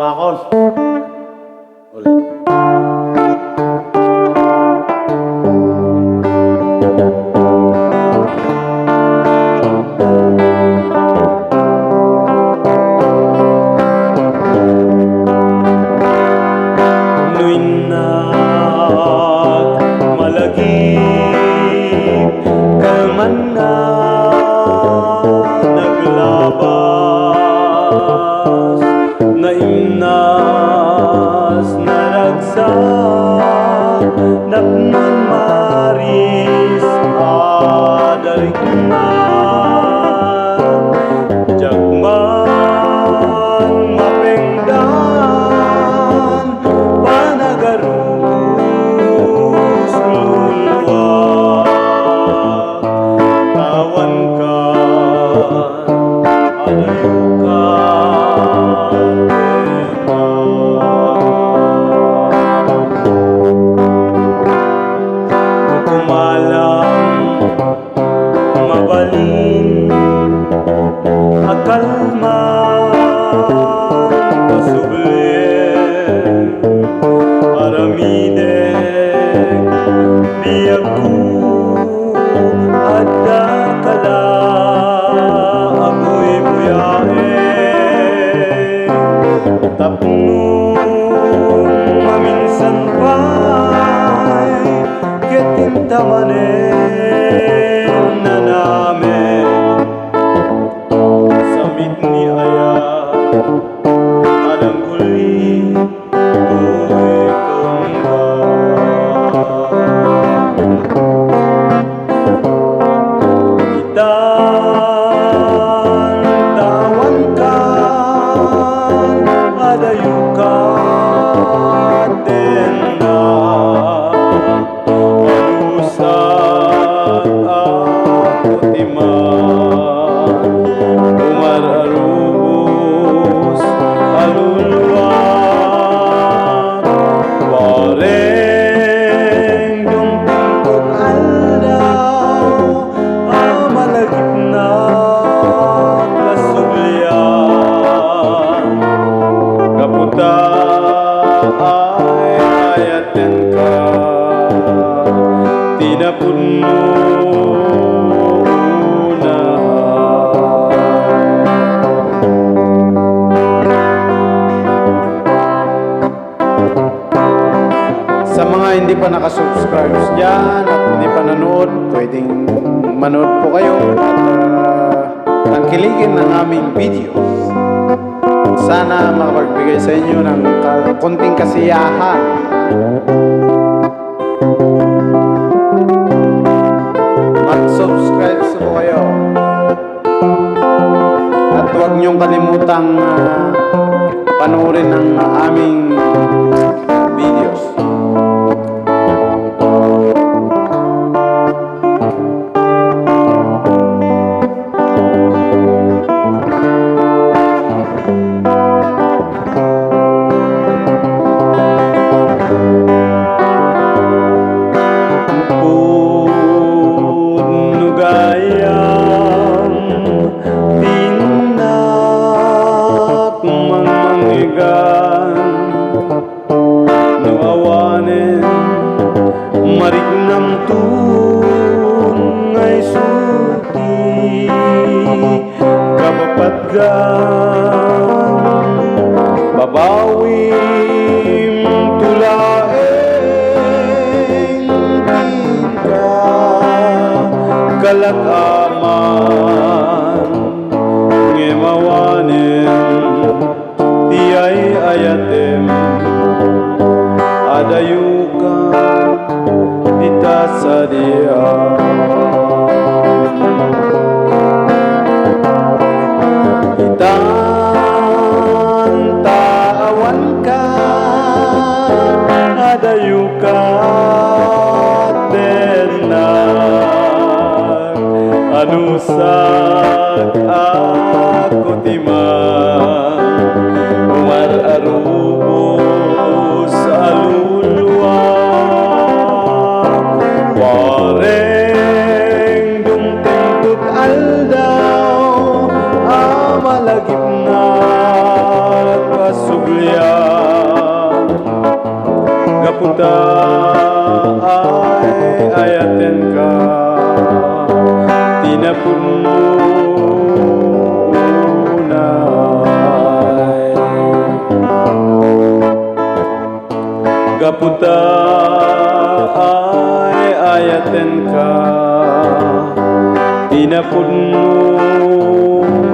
Bakon. Ulit. Nuinak malagip kaman na naglabas naimnas naragsak napnon maris adarikman jagman mapengdan panagarus luluwag tawan ka kalman pasublen aramidek biyaku adda kala amoy muyae tapnong maminsan pa'y ketintamanen na namin ni ayah alam kuli tuwe kongga itan tawan kan ada yuka tenda anusak aku timan umar arubus aluluan wareng dumpingkot aldaw amalagip na kasublian kaputa ay ayaten ka tinapuno sa mga hindi pa nakasubscribe dyan at hindi pa nanood, pwedeng manood po kayo at tangkilikin ng aming videos. Sana makapagbigay sa inyo ng konting kasiyahan. Mag-subscribe po kayo. At huwag niyong kalimutang panoorin ng aming videos. Nuawanen marignam tungay suti kapapatgan babawim tulaeng tingka kalakaman ngemawanen tiyay ayatem adayuka dita sa dia itan tawan ka adayuka tenar anusak aku timan umar arubus aluluan wareng dumpingkot aldaw amalagip na kasubli gaputa gaputa ay ayaten ka tinapununay gaputa ay ayaten ka tinapununay